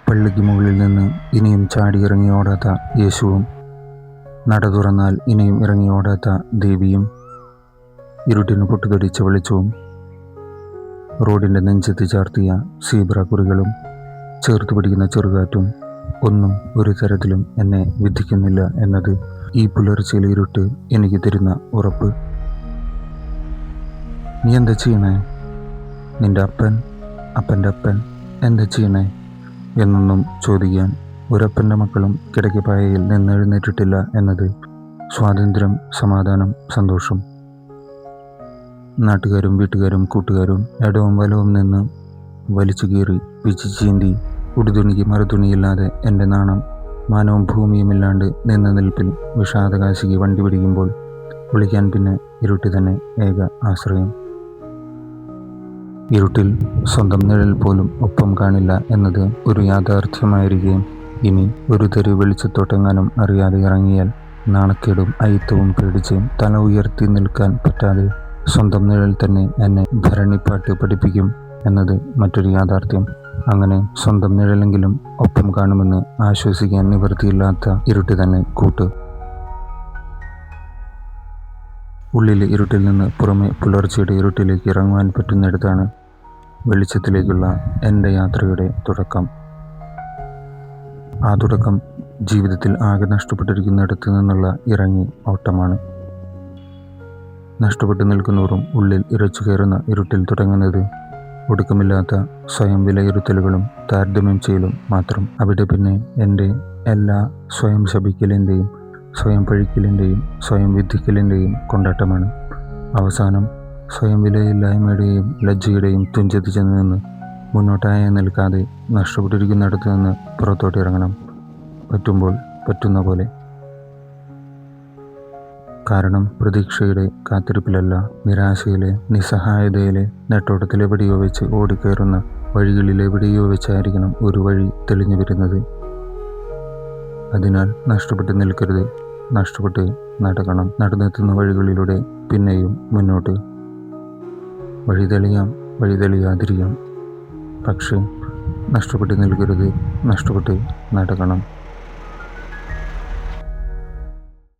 പള്ളിക്ക് മുകളിൽ നിന്ന് ഇനിയും ചാടി ഇറങ്ങി ഓടാത്ത യേശുവും, നട തുറന്നാൽ ഇനിയും ഇറങ്ങി ഓടാത്ത ദേവിയും, ഇരുട്ടിന് പൊട്ടുതൊടിച്ച വെളിച്ചവും, റോഡിൻ്റെ നെഞ്ചെത്തി ചാർത്തിയ സീബ്ര കുറികളും, ചേർത്ത് പിടിക്കുന്ന ചെറുകാറ്റും ഒന്നും ഒരു തരത്തിലും എന്നെ വിധിക്കുന്നില്ല എന്നത് ഈ പുലർച്ചയിലെ ഇരുട്ട് എനിക്ക് തരുന്ന ഉറപ്പ്. നീ എന്താ ചെയ്യണേ? നിൻ്റെ അപ്പൻ്റെ അപ്പൻ എന്താ ചെയ്യണേ എന്നൊന്നും ചോദിക്കാൻ ഒരപ്പൻ്റെ മക്കളും കിടക്കപ്പായയിൽ നിന്നെഴുന്നേറ്റിട്ടില്ല എന്നത് സ്വാതന്ത്ര്യം, സമാധാനം, സന്തോഷം. നാട്ടുകാരും വീട്ടുകാരും കൂട്ടുകാരും ഇടവും വലവും നിന്ന് വലിച്ചു കീറി പിച്ചു ചീന്തി ഉടുതുണിക്ക് മറുതുണിയില്ലാതെ എൻ്റെ നാണം, മാനവും ഭൂമിയുമില്ലാണ്ട് നിന്ന നിൽപ്പിൽ വിഷാദകാശിക്ക് വണ്ടി പിടിക്കുമ്പോൾ വിളിക്കാൻ പിന്നെ ഇരുട്ട് തന്നെ ഏക ആശ്രയം. ഇരുട്ടിൽ സ്വന്തം നിഴൽ പോലും ഒപ്പം കാണില്ല എന്നത് ഒരു യാഥാർത്ഥ്യമായിരിക്കുകയും ഇനി ഒരു തെരു വെളിച്ചത്തോട്ടെങ്ങാനും അറിയാതെ ഇറങ്ങിയാൽ നാണക്കേടും അയിത്തവും പേടിച്ച് തല ഉയർത്തി നിൽക്കാൻ പറ്റാതെ സ്വന്തം നിഴൽ തന്നെ എന്നെ ഭരണിപ്പാട്ട് പഠിപ്പിക്കും എന്നത് മറ്റൊരു യാഥാർത്ഥ്യം. അങ്ങനെ സ്വന്തം നിഴലെങ്കിലും ഒപ്പം കാണുമെന്ന് ആശ്വസിക്കാൻ നിവൃത്തിയില്ലാത്ത ഇരുട്ട് തന്നെ കൂട്ട്. ഉള്ളിലെ ഇരുട്ടിൽ നിന്ന് പുറമെ പുലർച്ചയുടെ ഇരുട്ടിലേക്ക് ഇറങ്ങുവാൻ പറ്റുന്നിടത്താണ് വെളിച്ചത്തിലേക്കുള്ള എൻ്റെ യാത്രയുടെ തുടക്കം. ആ തുടക്കം ജീവിതത്തിൽ ആകെ നഷ്ടപ്പെട്ടിരിക്കുന്നിടത്ത് നിന്നുള്ള ഇറങ്ങി ഓട്ടമാണ്. നഷ്ടപ്പെട്ടു നിൽക്കുന്നവരും ഉള്ളിൽ ഇരച്ചു കയറുന്ന ഇരുട്ടിൽ തുടങ്ങുന്നത് ഒടുക്കമില്ലാത്ത സ്വയം വിലയിരുത്തലുകളും താരതമ്യം ചെയ്യലും മാത്രം. അവിടെ പിന്നെ എൻ്റെ എല്ലാ സ്വയം ശപിക്കലിൻ്റെയും സ്വയം പഴിക്കലിൻ്റെയും സ്വയം വിധിക്കലിൻ്റെയും കൊണ്ടാട്ടമാണ്. അവസാനം സ്വയം വിലയില്ലായ്മയുടെയും ലജ്ജയുടെയും തുഞ്ചത്ത് ചെന്ന് നിന്ന് മുന്നോട്ടായി നിൽക്കാതെ നഷ്ടപ്പെട്ടിരിക്കുന്നിടത്ത് നിന്ന് പുറത്തോട്ട് ഇറങ്ങണം, പറ്റുമ്പോൾ പറ്റുന്ന പോലെ. കാരണം പ്രതീക്ഷയുടെ കാത്തിരിപ്പിലല്ല, നിരാശയിലെ നിസ്സഹായതയിലെ നെട്ടോട്ടത്തിലെവിടെയോ വെച്ച് ഓടിക്കയറുന്ന വഴികളിലെവിടെയോ വെച്ചായിരിക്കണം ഒരു വഴി തെളിഞ്ഞു വരുന്നത്. അതിനാൽ നഷ്ടപ്പെട്ട് നിൽക്കരുത്, നഷ്ടപ്പെട്ട് നടക്കണം. നടന്നെത്തുന്ന വഴികളിലൂടെ പിന്നെയും മുന്നോട്ട്. വഴിതെളിയാം, വഴിതെളിയാതിരിക്കാം, പക്ഷേ നഷ്ടപ്പെട്ട് നിൽക്കരുത്, നഷ്ടപ്പെട്ട് നടക്കണം.